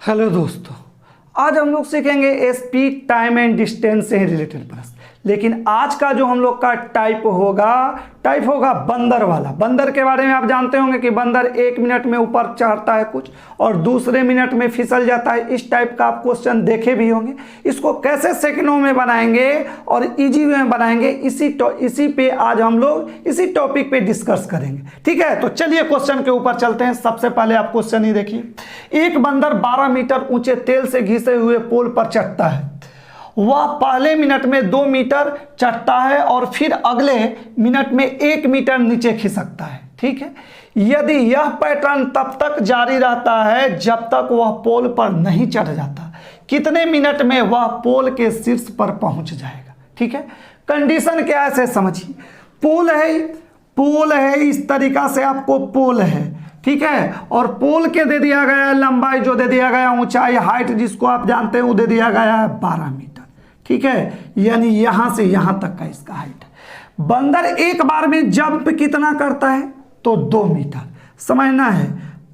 Hello दोस्तों, आज हम लोग सीखेंगे स्पीड टाइम एंड डिस्टेंस से रिलेटेड प्रश्न। लेकिन आज का जो हम लोग का टाइप होगा बंदर वाला। बंदर के बारे में आप जानते होंगे कि बंदर 1 मिनट में ऊपर चढ़ता है कुछ और दूसरे मिनट में फिसल जाता है। इस टाइप का आप क्वेश्चन देखे भी होंगे। इसको कैसे सेकंडों में बनाएंगे और इजी में बनाएंगे, इसी पे आज हम लोग इसी टॉपिक पे डिस्कस करेंगे। ठीक है, तो चलिए क्वेश्चन के ऊपर चलते हैं। सबसे पहले आप क्वेश्चन ही देखिए। एक बंदर 12 मीटर ऊंचे तेल से घिसे हुए पोल पर चढ़ता है। वह पहले मिनट में 2 मीटर चढ़ता है और फिर अगले मिनट में 1 मीटर नीचे खिसकता है। ठीक है, यदि यह पैटर्न तब तक जारी रहता है जब तक वह पोल पर नहीं चढ़ जाता, कितने मिनट में वह पोल के शीर्ष पर पहुंच जाएगा। ठीक है, कंडीशन क्या है से समझिए। पोल है इस तरीका से, आपको पोल है। ठीक है, और पोल के दे दिया गया है लंबाई, जो दे दिया गया ऊंचाई, हाइट जिसको आप जानते हैं वो दे दिया गया है 12 मीटर। ठीक है, यानी यहां से यहां तक का इसका हाइट है। बंदर एक बार में जंप कितना करता है तो 2 मीटर। समझना है,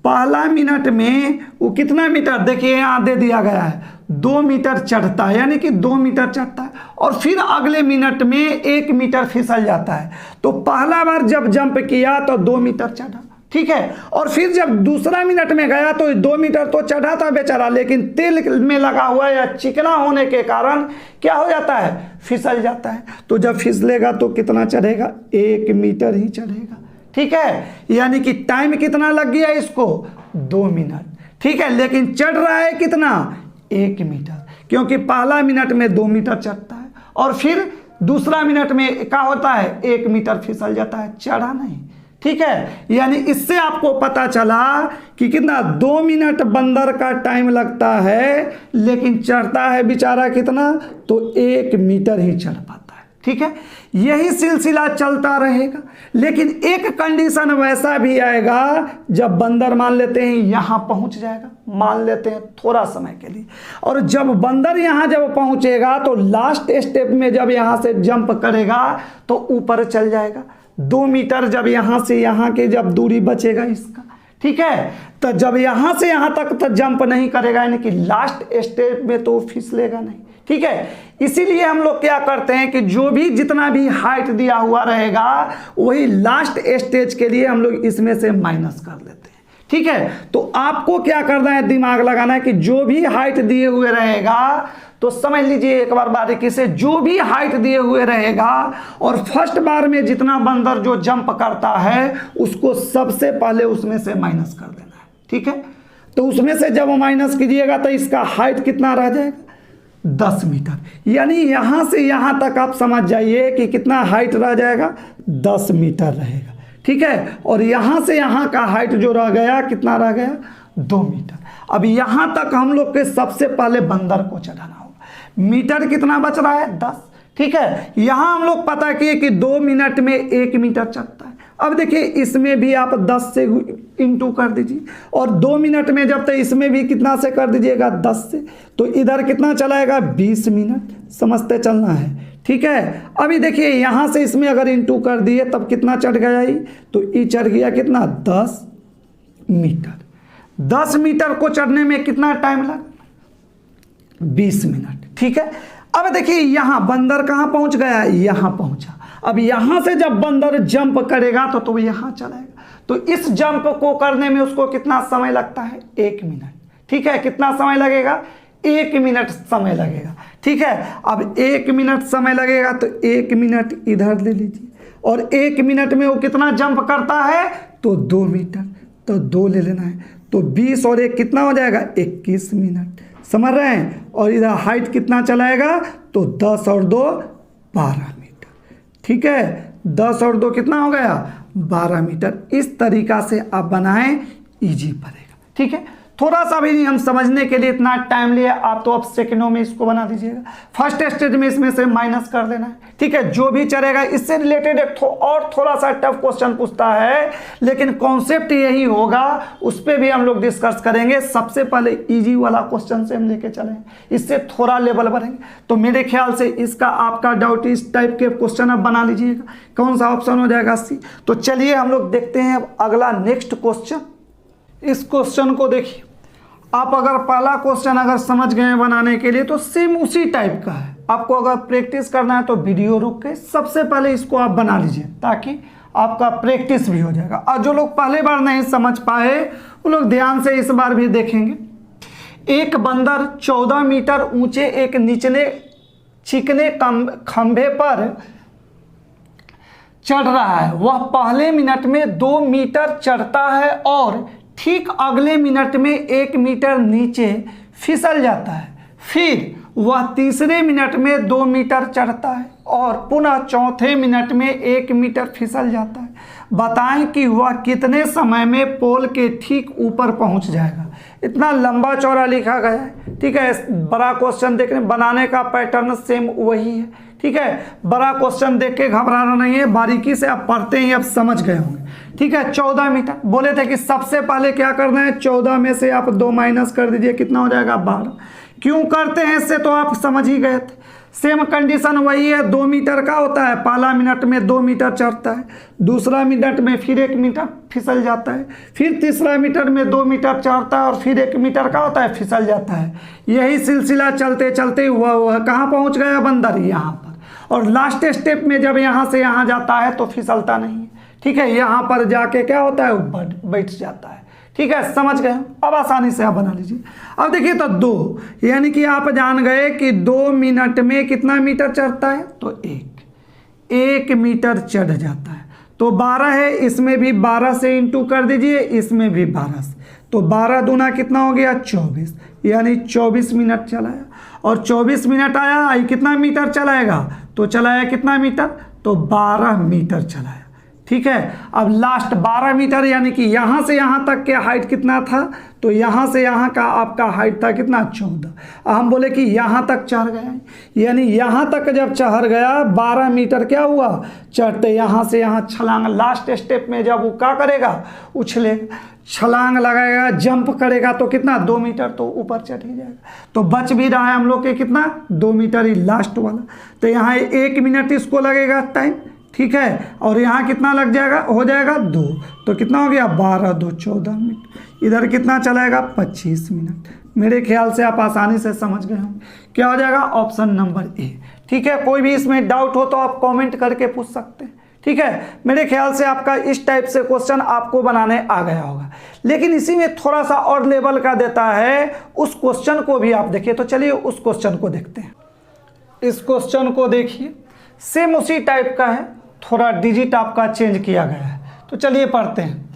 पहला मिनट में वो कितना मीटर, देखिए यहां दे दिया गया है 2 मीटर चढ़ता है, यानी कि 2 मीटर चढ़ता है और फिर अगले मिनट में 1 मीटर फिसल जाता है। तो पहला बार जब जंप किया तो 2 मीटर चढ़ा। ठीक है, और फिर जब दूसरा मिनट में गया तो 2 मीटर तो चढ़ा था बेचारा, लेकिन तेल में लगा हुआ या चिकना होने के कारण क्या हो जाता है, फिसल जाता है। तो जब फिसलेगा तो कितना चढ़ेगा, 1 मीटर ही चढ़ेगा। ठीक है, यानी कि टाइम कितना लग गया इसको, 2 मिनट। ठीक है, लेकिन चढ़ रहा है कितना, 1 मीटर, क्योंकि पहला मिनट में 2 मीटर चढ़ता है और फिर दूसरा मिनट में क्या होता है, 1 मीटर फिसल जाता है, चढ़ा नहीं। ठीक है, यानी इससे आपको पता चला कि कितना 2 मिनट बंदर का टाइम लगता है, लेकिन चढ़ता है बेचारा कितना, तो 1 मीटर ही चढ़ पाता है। ठीक है, यही सिलसिला चलता रहेगा। लेकिन एक कंडीशन वैसा भी आएगा जब बंदर मान लेते हैं यहां पहुंच जाएगा, मान लेते हैं थोड़ा समय के लिए, और जब बंदर यहां जब पहुंचेगा तो लास्ट स्टेप में जब यहां से जंप करेगा तो ऊपर चल जाएगा। 2 मीटर जब यहां से यहां के जब दूरी बचेगा इसका, ठीक है, तो जब यहां से यहां तक तो जंप नहीं करेगा, यानी कि लास्ट स्टेप में तो फिसलेगा नहीं। ठीक है, इसीलिए हम लोग क्या करते हैं कि जो भी जितना भी हाइट दिया हुआ रहेगा वही लास्ट स्टेज के लिए हम लोग इसमें से माइनस कर लेते हैं। ठीक है, तो आपको क्या करना है, दिमाग लगाना है कि जो भी हाइट दिए हुए रहेगा, तो समझ लीजिए एक बार बारीकी से, जो भी हाइट दिए हुए रहेगा और फर्स्ट बार में जितना बंदर जो जंप करता है उसको सबसे पहले उसमें से माइनस कर देना है। ठीक है, तो उसमें से जब माइनस कीजिएगा तो इसका हाइट कितना रह जाएगा, 10 मीटर। यानी यहां से यहां तक आप समझ जाइए कि कितना हाइट रह जाएगा, 10 मीटर रहेगा। ठीक है, और यहां से यहां का हाइट जो रह गया कितना रह गया, 2 मीटर। अब यहां तक हम लोग के सबसे पहले बंदर को चढ़ाना होगा। मीटर कितना बच रहा है, 10। ठीक है, यहां हम लोग पता किए कि 2 मिनट में 1 मीटर चढ़ता है। अब देखिए इसमें भी आप 10 से इंटू कर दीजिए और 2 मिनट में जब तक इसमें भी कितना से कर दीजिएगा, 10 से, तो इधर कितना चलाएगा, 20 मिनट। समझते चलना है। ठीक है, अभी देखिए यहां से इसमें अगर इंटू कर दिए तब कितना चढ़ गया ही, तो ये चढ़ गया कितना, 10 मीटर। 10 मीटर को चढ़ने में कितना टाइम लगा, 20 मिनट। ठीक है, अब देखिए यहां बंदर कहां पहुंच गया, यहां पहुंचा। अब यहां से जब बंदर जंप करेगा तो यहां चलाएगा, तो इस जंप को करने में उसको कितना समय लगता है, 1 मिनट। ठीक है, कितना समय लगेगा, 1 मिनट समय लगेगा। ठीक है, अब 1 मिनट समय लगेगा तो 1 मिनट इधर ले लीजिए और 1 मिनट में वो कितना जंप करता है, तो 2 मीटर, तो 2 ले लेना है, तो 20 और 1 कितना हो जाएगा, 21 मिनट। समझ रहे हैं, और इधर हाइट कितना चलाएगा, तो 10 और 2 12 मीटर। ठीक है, 10 और 2 कितना हो गया, 12 मीटर। इस तरीका से आप बनाएं, इजी पड़ेगा। ठीक है, थोड़ा सा भी नहीं हम समझने के लिए इतना टाइम लिया, आप तो अब सेकंडों में इसको बना दीजिएगा। फर्स्ट स्टेज में इसमें से माइनस कर देना है। ठीक है, जो भी चलेगा। इससे रिलेटेड एक और थोड़ा सा टफ क्वेश्चन पूछता है, लेकिन कॉन्सेप्ट यही होगा, उस पर भी हम लोग डिस्कस करेंगे। सबसे पहले इजी वाला क्वेश्चन से हम लेके चलेंगे, इससे थोड़ा लेवल बढ़ेंगे। तो मेरे ख्याल से इसका आपका डाउट इस टाइप के क्वेश्चन आप बना लीजिएगा। कौन सा ऑप्शन हो जाएगा, सी। तो चलिए हम लोग देखते हैं अब अगला नेक्स्ट क्वेश्चन। इस क्वेश्चन को देखिए, आप अगर पहला क्वेश्चन अगर समझ गए हैं बनाने के लिए तो सेम उसी टाइप का है। आपको अगर प्रैक्टिस करना है तो वीडियो रुक के सबसे पहले इसको आप बना लीजिए ताकि आपका प्रैक्टिस भी हो जाएगा। और जो लोग पहले बार नहीं समझ पाए वो लोग ध्यान से इस बार भी देखेंगे। एक बंदर 14 मीटर ऊंचे एक निचले चिकने खंभे पर चढ़ रहा है। वह पहले मिनट में 2 मीटर चढ़ता है और ठीक अगले मिनट में 1 मीटर नीचे फिसल जाता है। फिर वह तीसरे मिनट में 2 मीटर चढ़ता है और पुनः चौथे मिनट में 1 मीटर फिसल जाता है। बताएं कि वह कितने समय में पोल के ठीक ऊपर पहुंच जाएगा। इतना लंबा चौड़ा लिखा गया है, ठीक है। बड़ा क्वेश्चन देखने बनाने का पैटर्न सेम वही है, ठीक है। बड़ा क्वेश्चन देख के घबराना नहीं है, बारीकी से आप पढ़ते ही अब समझ गए होंगे, ठीक है। 14 मीटर बोले थे कि सबसे पहले क्या करना है, 14 में से आप 2 माइनस कर दीजिए, कितना हो जाएगा 12। क्यों करते हैं इससे तो आप समझ ही गए थे। सेम कंडीशन वही है, 2 मीटर का होता है, पहला मिनट में 2 मीटर चढ़ता है, दूसरा मिनट में फिर 1 मीटर फिसल जाता है, फिर तीसरा मीटर में 2 मीटर चढ़ता है और फिर 1 मीटर का होता है फिसल जाता है। यही सिलसिला चलते चलते वह कहाँ पहुँच गया बंदर, यहाँ पर। और लास्ट स्टेप में जब यहाँ से यहाँ जाता है तो फिसलता नहीं है, ठीक है। यहाँ पर जाके क्या होता है, ऊपर बैठ जाता है, ठीक है। समझ गए। अब आसानी से आप बना लीजिए। अब देखिए तो 2 यानी कि आप जान गए कि 2 मिनट में कितना मीटर चढ़ता है, तो 1 मीटर चढ़ जाता है। तो 12 है, इसमें भी 12 से इंटू कर दीजिए, इसमें भी 12 से, तो 12 दूना कितना हो गया 24, यानी 24 मिनट चलाया। और 24 मिनट आया, कितना मीटर चलाएगा, तो चलाया कितना मीटर, तो 12 मीटर चलाया, ठीक है। अब लास्ट 12 मीटर यानी कि यहाँ से यहाँ तक के हाइट कितना था, तो यहाँ से यहाँ का आपका हाइट था कितना 14। हम बोले कि यहाँ तक चढ़ गया, यानी यहाँ तक जब चढ़ गया 12 मीटर क्या हुआ, चढ़ते यहाँ से यहाँ छलांग, लास्ट स्टेप में जब वो क्या करेगा, उछलेगा, छलांग लगाएगा, जंप करेगा तो कितना 2 मीटर तो ऊपर चढ़ ही जाएगा। तो बच भी रहा है हम लोग के कितना 2 मीटर ही लास्ट वाला। तो यहाँ 1 मिनट इसको लगेगा टाइम, ठीक है। और यहाँ कितना लग जाएगा, हो जाएगा 2, तो कितना हो गया 12 2 14 मिनट। इधर कितना चलाएगा 25 मिनट। मेरे ख्याल से आप आसानी से समझ गए होंगे। क्या हो जाएगा, ऑप्शन नंबर ए, ठीक है। कोई भी इसमें डाउट हो तो आप कमेंट करके पूछ सकते हैं, ठीक है। मेरे ख्याल से आपका इस टाइप से क्वेश्चन आपको बनाने आ गया होगा, लेकिन इसी में थोड़ा सा और लेवल का देता है, उस क्वेश्चन को भी आप देखिए। तो चलिए उस क्वेश्चन को देखते हैं। इस क्वेश्चन को देखिए, सेम उसी टाइप का है, थोड़ा डिजिट आपका चेंज किया गया है। तो चलिए पढ़ते हैं।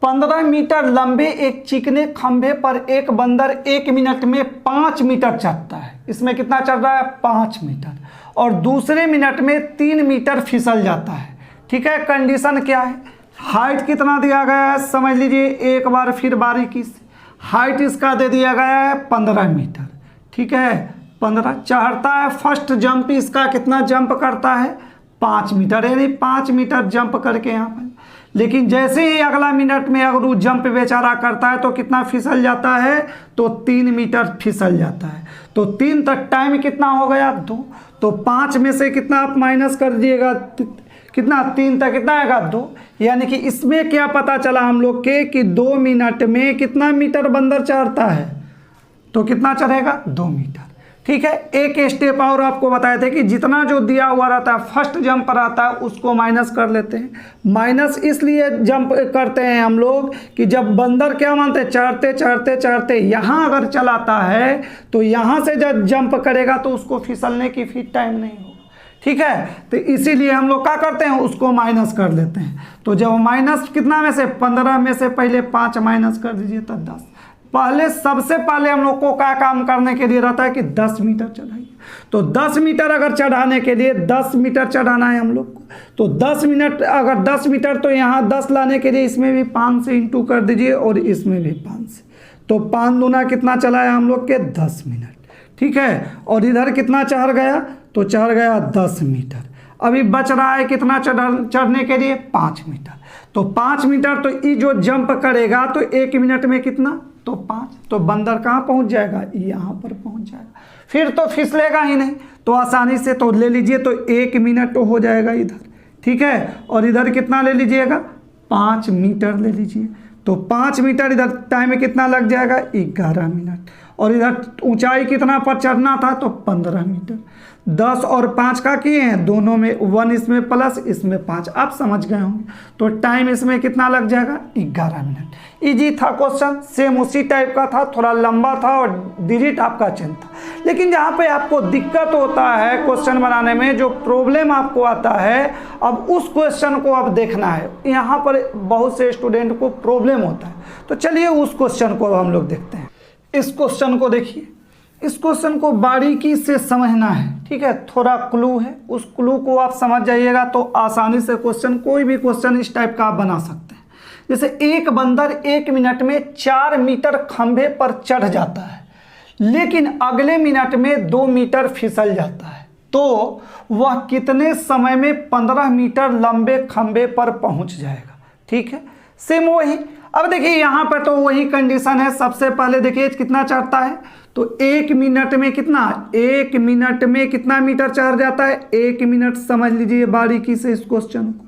15 मीटर लंबे एक चिकने खंभे पर एक बंदर 1 मिनट में 5 मीटर चढ़ता है। इसमें कितना चढ़ रहा है, 5 मीटर, और दूसरे मिनट में 3 मीटर फिसल जाता है, ठीक है। कंडीशन क्या है, हाइट कितना दिया गया है, समझ लीजिए एक बार फिर बारीकी से। हाइट इसका दे दिया गया है 15 मीटर, ठीक है। 15 चढ़ता है, फर्स्ट जंप इसका कितना जंप करता है 5 मीटर, यानी 5 मीटर जंप करके यहाँ पर। लेकिन जैसे ही अगला मिनट में अगर वो जंप बेचारा करता है तो कितना फिसल जाता है, तो 3 मीटर फिसल जाता है। तो 3 तक टाइम कितना हो गया 2, तो 5 में से कितना आप माइनस कर दीजिएगा, कितना 3 तक कितना आएगा 2। यानी कि इसमें क्या पता चला हम लोग के कि 2 मिनट में कितना मीटर बंदर चढ़ता है, तो कितना चढ़ेगा 2 मीटर, ठीक है। एक स्टेप और आपको बताए थे कि जितना जो दिया हुआ रहता है फर्स्ट जंप रहता है उसको माइनस कर लेते हैं। माइनस इसलिए जंप करते हैं हम लोग कि जब बंदर क्या मानते हैं, चढ़ते चढ़ते चढ़ते यहाँ अगर चलाता है तो यहाँ से जब जंप करेगा तो उसको फिसलने की फिर टाइम नहीं होगा, ठीक है। तो इसीलिए हम लोग क्या करते हैं, उसको माइनस कर लेते हैं। तो जब माइनस कितना में से 15 में से पहले 5 माइनस कर दीजिए तो 10। पहले सबसे पहले हम लोग को क्या काम करने के लिए रहता है कि 10 मीटर चढ़ाइए। तो 10 मीटर अगर चढ़ाने के लिए 10 मीटर चढ़ाना है हम लोग को, तो 10 मिनट अगर 10 मीटर तो यहाँ 10 लाने के लिए इसमें भी 5 से इंटू कर दीजिए और इसमें भी 5 से, तो 5 दूना कितना चलाया हम लोग के 10 मिनट, ठीक है। और इधर कितना चढ़ गया, तो चढ़ गया 10 मीटर। अभी बच रहा है कितना चढ़ने के लिए 5 मीटर। तो 5 मीटर तो ये जो जंप करेगा तो 1 मिनट में कितना, तो 5, तो बंदर कहाँ पहुँच जाएगा, यहाँ पर पहुँच जाएगा, फिर तो फिसलेगा ही नहीं। तो आसानी से तो ले लीजिए, तो 1 मिनट हो जाएगा इधर, ठीक है। और इधर कितना ले लीजिएगा 5 मीटर ले लीजिए, तो 5 मीटर इधर टाइम कितना लग जाएगा 11 मिनट, और इधर ऊंचाई कितना पर चढ़ना था तो 15 मीटर। 10 और 5 का किए हैं, दोनों में 1 इसमें प्लस इसमें 5, आप समझ गए होंगे। तो टाइम इसमें कितना लग जाएगा 11 मिनट। इजी था क्वेश्चन, सेम उसी टाइप का था, थोड़ा लंबा था और डिजिट आपका चेंज था। लेकिन जहाँ पे आपको दिक्कत होता है क्वेश्चन बनाने में, जो प्रॉब्लम आपको आता है, अब उस क्वेश्चन को आप देखना है। यहाँ पर बहुत से स्टूडेंट को प्रॉब्लम होता है, तो चलिए उस क्वेश्चन को हम लोग देखते हैं। इस क्वेश्चन को देखिए, इस क्वेश्चन को बारीकी से समझना है, ठीक है। थोड़ा क्लू है, उस क्लू को आप समझ जाइएगा तो आसानी से क्वेश्चन, कोई भी क्वेश्चन इस टाइप का आप बना सकते हैं। जैसे एक बंदर 1 मिनट में 4 मीटर खंभे पर चढ़ जाता है, लेकिन अगले मिनट में 2 मीटर फिसल जाता है, तो वह कितने समय में 15 मीटर लंबे खंभे पर पहुंच जाएगा। ठीक है, सेम वही। अब देखिए यहाँ पर तो वही कंडीशन है। सबसे पहले देखिए कितना चढ़ता है, तो 1 मिनट में कितना, 1 मिनट में कितना मीटर चढ़ जाता है, 1 मिनट समझ लीजिए बारीकी से इस क्वेश्चन को,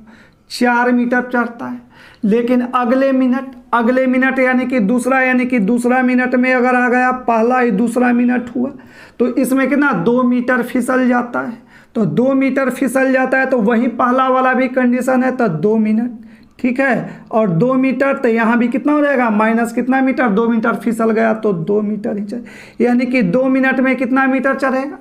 4 मीटर चढ़ता है। लेकिन अगले मिनट यानी कि दूसरा मिनट में अगर आ गया, पहला ही दूसरा मिनट हुआ, तो इसमें कितना 2 मीटर फिसल जाता है। तो 2 मीटर फिसल जाता है, तो वही पहला वाला भी कंडीशन है, तो 2 मिनट, ठीक है। और 2 मीटर तो यहाँ भी कितना हो जाएगा, माइनस कितना मीटर, 2 मीटर फिसल गया तो 2 मीटर ही चढ़े, यानी कि 2 मिनट में कितना मीटर चढ़ेगा,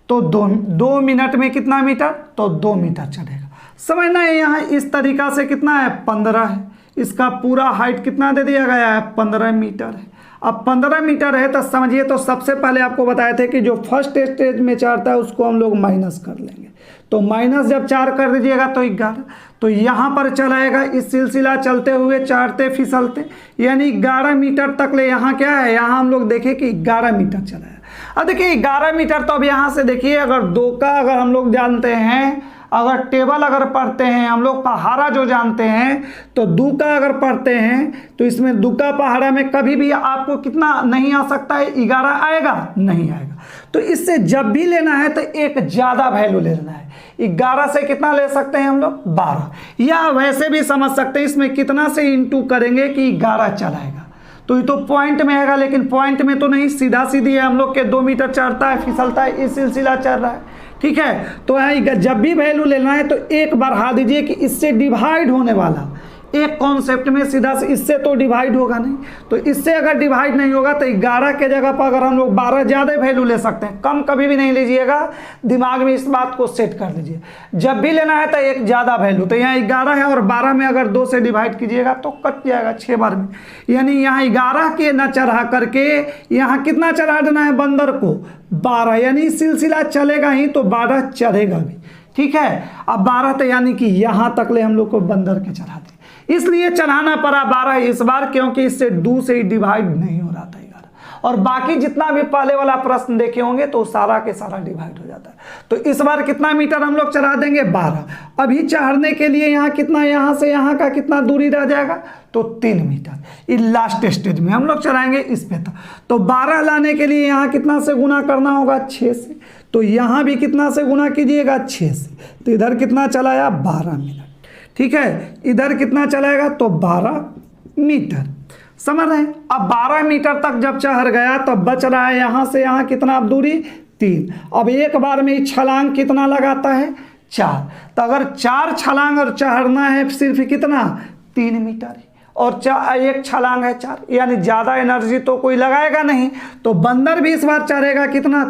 तो 2 मिनट में कितना मीटर, तो 2 मीटर चढ़ेगा। समझना है, यहाँ इस तरीका से कितना है 15 है, इसका पूरा हाइट कितना दे दिया गया है 15 मीटर है। अब 15 मीटर है तो समझिए, तो सबसे पहले आपको बताए थे कि जो फर्स्ट स्टेज में चढ़ता है उसको हम लोग माइनस कर लेंगे, तो माइनस जब 4 कर दीजिएगा तो 11, तो यहाँ पर चलाएगा इस सिलसिला चलते हुए चढ़ते फिसलते, यानी 11 मीटर तक ले। यहाँ क्या है, यहाँ हम लोग देखें कि 11 मीटर चला है। अब देखिए 11 मीटर, तो अब यहाँ से देखिए अगर 2 का अगर हम लोग जानते हैं, अगर टेबल अगर पढ़ते हैं हम लोग, पहाड़ा जो जानते हैं, तो 2 का अगर पढ़ते हैं तो इसमें 2 का पहाड़ा में कभी भी आपको कितना नहीं आ सकता है, 11 आएगा, नहीं आएगा। तो इससे जब भी लेना है तो एक ज़्यादा वैल्यू लेना है। 11 से कितना ले सकते हैं हम लोग 12, या वैसे भी समझ सकते हैं इसमें कितना से इंटू करेंगे कि 11 चलाएगा, तो ये तो पॉइंट में आएगा, लेकिन पॉइंट में तो नहीं, सीधा सीधी है हम लोग के 2 मीटर चढ़ता है फिसलता है, इस सिलसिला चल रहा है। ठीक है, तो यहाँ जब भी वैल्यू लेना है तो एक बढ़ा दीजिए कि इससे डिवाइड होने वाला एक कॉन्सेप्ट में सीधा से, इससे तो डिवाइड होगा नहीं, तो इससे अगर डिवाइड नहीं होगा तो 11 के जगह पर अगर हम लोग 12 ज़्यादा वैल्यू ले सकते हैं, कम कभी भी नहीं लीजिएगा, दिमाग में इस बात को सेट कर लीजिए। जब भी लेना है तो एक ज़्यादा वैल्यू, तो यहाँ 11 है और 12 में अगर 2 से डिवाइड कीजिएगा तो कट जाएगा 6 बार में, यानी यहाँ 11 के न चढ़ा करके यहाँ कितना चढ़ा देना है बंदर को 12, यानी सिलसिला चलेगा ही तो 12 चढ़ेगा भी। ठीक है, अब 12 तो यानी कि यहाँ तक ले हम लोग को बंदर के चढ़ा दे, इसलिए चढ़ाना पड़ा 12 इस बार, क्योंकि इससे 2 से डिवाइड नहीं हो रहा था 11, और बाकी जितना भी पहले वाला प्रश्न देखे होंगे तो सारा के सारा डिवाइड हो जाता है। तो इस बार कितना मीटर हम लोग चढ़ा देंगे 12। अभी चढ़ने के लिए यहाँ कितना, यहाँ से यहाँ का कितना दूरी रह जाएगा, तो 3 मीटर। इस लास्ट स्टेज में हम लोग चढ़ाएंगे इस पे तक, तो 12 लाने के लिए यहाँ कितना से गुना करना होगा 6 से, तो यहाँ भी कितना से गुना कीजिएगा 6 से, तो इधर कितना चलाया 12 मिनट। ठीक है, इधर कितना चलाएगा तो 12 मीटर, समझ रहे हैं। अब 12 मीटर तक जब चढ़ गया तो बच रहा है यहाँ से यहाँ कितना अब दूरी 3। अब एक बार में छलांग कितना लगाता है 4, तो अगर 4 छलांग और चढ़ना है सिर्फ कितना 3 मीटर है, और एक छलांग है 4, यानी ज़्यादा एनर्जी तो कोई लगाएगा नहीं, तो बंदर भी इस बार चढ़ेगा कितना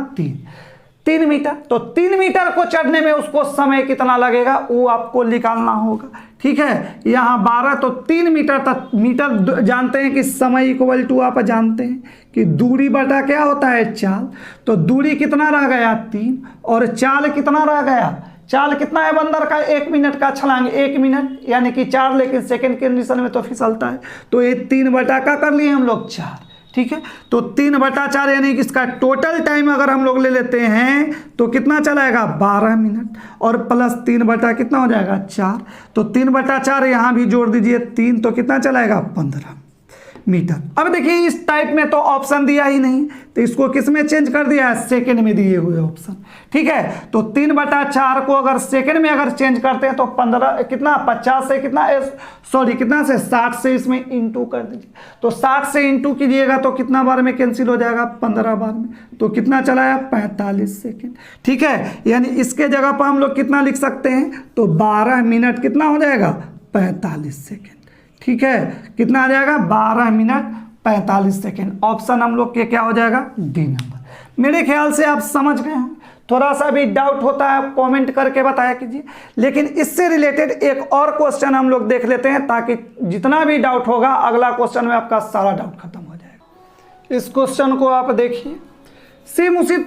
3 मीटर। तो 3 मीटर को चढ़ने में उसको समय कितना लगेगा वो आपको निकालना होगा। ठीक है, यहाँ 12 तो 3 मीटर तक, मीटर जानते हैं कि समय इक्वल टू आप जानते हैं कि दूरी बटा क्या होता है चाल, तो दूरी कितना रह गया 3, और चाल कितना रह गया, चाल कितना है बंदर का 1 मिनट का छलांग 1 मिनट, यानी कि 4, लेकिन सेकंड कंडीशन में तो फिसलता है, तो ये 3 बटा का कर लिए हम लोग 4। ठीक है, तो 3/4 यानी कि इसका टोटल टाइम अगर हम लोग ले लेते हैं तो कितना चलाएगा 12 मिनट, और प्लस 3 बटा कितना हो जाएगा 4, तो 3/4 यहाँ भी जोड़ दीजिए 3, तो कितना चलाएगा 15। मीटर। अब देखिए इस टाइप में तो ऑप्शन दिया ही नहीं, तो इसको किस में चेंज कर दिया है, सेकंड में दिए हुए ऑप्शन। ठीक है, तो 3/4 को अगर सेकंड में अगर चेंज करते हैं तो 15 कितना 50 से कितना सॉरी कितना से 60 से इसमें इंटू कर दीजिए। तो 60 से इंटू कीजिएगा तो कितना बार में कैंसिल हो जाएगा, 15 बार में। तो कितना चला है, 45 सेकेंड। ठीक है, यानी इसके जगह पर हम लोग कितना लिख सकते हैं, तो 12 मिनट कितना हो जाएगा, 45 सेकेंड। ठीक है, कितना आ जाएगा, 12 मिनट 45 सेकेंड। ऑप्शन हम लोग के क्या हो जाएगा, डी नंबर। मेरे ख्याल से आप समझ गए हैं। थोड़ा सा भी डाउट होता है आप कमेंट करके बताया कीजिए। लेकिन इससे रिलेटेड एक और क्वेश्चन हम लोग देख लेते हैं, ताकि जितना भी डाउट होगा अगला क्वेश्चन में आपका सारा डाउट खत्म हो जाएगा। इस क्वेश्चन को आप देखिए, सेम उसी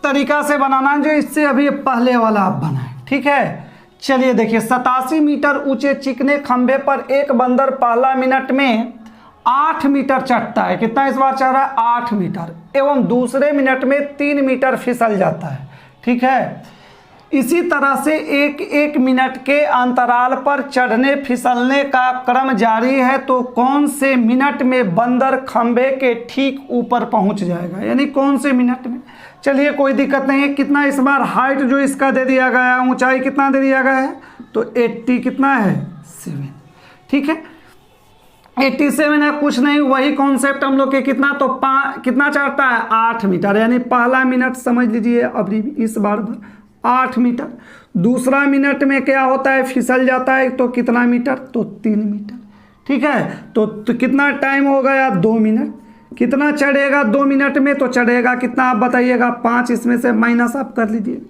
तरीका से बनाना है जो इससे अभी पहले वाला आप बनाए। ठीक है, चलिए देखिए, 87 मीटर ऊंचे चिकने खंभे पर एक बंदर पहला मिनट में 8 मीटर चढ़ता है। कितना इस बार चढ़ रहा है, 8 मीटर, एवं दूसरे मिनट में 3 मीटर फिसल जाता है। ठीक है, इसी तरह से एक मिनट के अंतराल पर चढ़ने फिसलने का क्रम जारी है, तो कौन से मिनट में बंदर खंभे के ठीक ऊपर पहुंच जाएगा, यानी कौन से मिनट में। चलिए कोई दिक्कत नहीं है। कितना इस बार हाइट जो इसका दे दिया गया है, ऊंचाई कितना दे दिया गया है, तो 80 कितना है, 7। ठीक है, 87 है, कुछ नहीं, वही कॉन्सेप्ट हम लोग के कितना, तो कितना चढ़ता है, 8 मीटर, यानी पहला मिनट समझ लीजिए अभी इस बार भर 8 मीटर। दूसरा मिनट में क्या होता है, फिसल जाता है, तो कितना मीटर, तो 3 मीटर। ठीक है, तो कितना टाइम हो गया, 2 मिनट। कितना चढ़ेगा 2 मिनट में, तो चढ़ेगा कितना आप बताइएगा, 5, इसमें से माइनस आप कर लीजिए।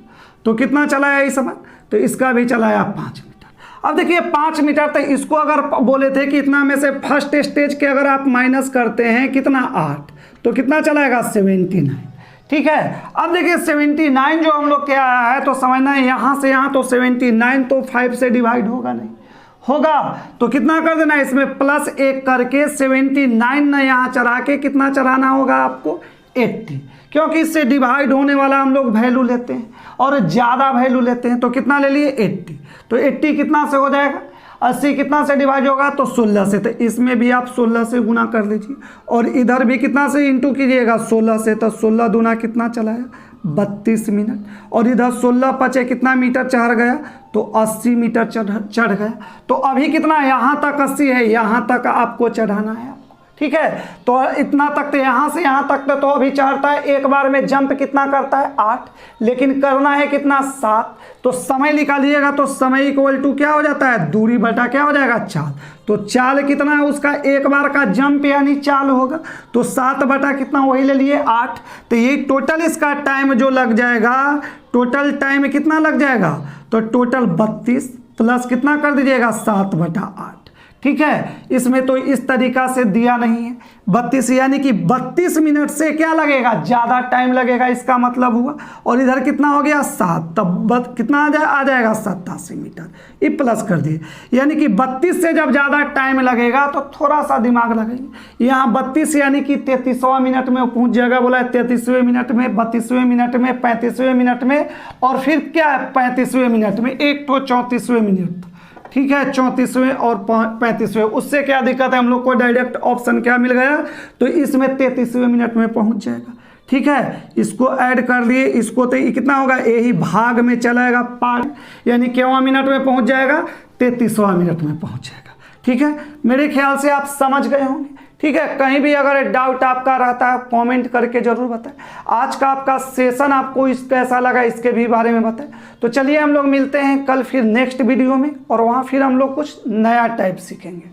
तो कितना चलाया इस समय, तो इसका भी चलाया 5 मीटर। अब देखिए 5 मीटर, तो इसको अगर बोले थे कि इतना में से फर्स्ट स्टेज के अगर आप माइनस करते हैं कितना 8, तो कितना चलाएगा 79। ठीक है, अब देखिए 79 जो हम लोग क्या आया है, तो समझना है यहाँ से यहाँ, तो 79 तो 5 से डिवाइड होगा नहीं, होगा तो कितना कर देना, इसमें +1 करके 79 ना यहाँ चढ़ा के कितना चढ़ाना होगा आपको, 80, क्योंकि इससे डिवाइड होने वाला हम लोग वैल्यू लेते हैं और ज़्यादा वैल्यू लेते हैं। तो कितना ले लिए, 80। तो 80 कितना से हो जाएगा, 80 कितना से डिवाइड होगा, तो 16 से। तो इसमें भी आप 16 से गुना कर लीजिए, और इधर भी कितना से इंटू कीजिएगा, 16 से। तो 16 दूना कितना चलाया, 32 मिनट, और इधर 16 पचे कितना मीटर चढ़ गया, तो 80 मीटर चढ़ गया। तो अभी कितना, यहाँ तक 80 है, यहाँ तक आपको चढ़ाना है। ठीक है, तो इतना तक, तो यहाँ से यहाँ तक तो अभी चढ़ता है, एक बार में जंप कितना करता है, 8, लेकिन करना है कितना, 7। तो समय निकालिएगा, तो समय इक्वल टू क्या हो जाता है, दूरी बटा क्या हो जाएगा, चाल। तो चाल कितना है उसका, एक बार का जंप यानी चाल होगा, तो 7 बटा कितना, वही ले लिए 8। तो ये टोटल इसका टाइम जो लग जाएगा, टोटल टाइम कितना लग जाएगा, तो टोटल 32 प्लस कितना कर दीजिएगा, 7/8। ठीक है, इसमें तो इस तरीका से दिया नहीं है 32, यानी कि 32 मिनट से क्या लगेगा, ज़्यादा टाइम लगेगा, इसका मतलब हुआ। और इधर कितना हो गया, 7, तब कितना आ जाएगा 87 मीटर, ये प्लस कर दिए। यानी कि 32 से जब ज़्यादा टाइम लगेगा तो थोड़ा सा दिमाग लगेगा। यहाँ 32 यानी कि 33वां मिनट में पहुँच जाएगा, बोला 33वें मिनट में, 32वें मिनट में, 35वें मिनट में, और फिर क्या है 35वें मिनट में, एक तो 34वें मिनट। ठीक है, 34वें और 35वें, उससे क्या दिक्कत है, हम लोग को डायरेक्ट ऑप्शन क्या मिल गया, तो इसमें 33वें मिनट में पहुंच जाएगा। ठीक है, इसको ऐड कर लिए, इसको तो कितना होगा, यही भाग में चलाएगा पार्ट, यानी केवां मिनट में पहुंच जाएगा, 33वां मिनट में पहुंच जाएगा। ठीक है, मेरे ख्याल से आप समझ गए होंगे। ठीक है, कहीं भी अगर डाउट आपका रहता है कमेंट करके जरूर बताएं। आज का आपका सेशन आपको कैसा लगा इसके भी बारे में बताएं। तो चलिए हम लोग मिलते हैं कल फिर नेक्स्ट वीडियो में, और वहाँ फिर हम लोग कुछ नया टाइप सीखेंगे।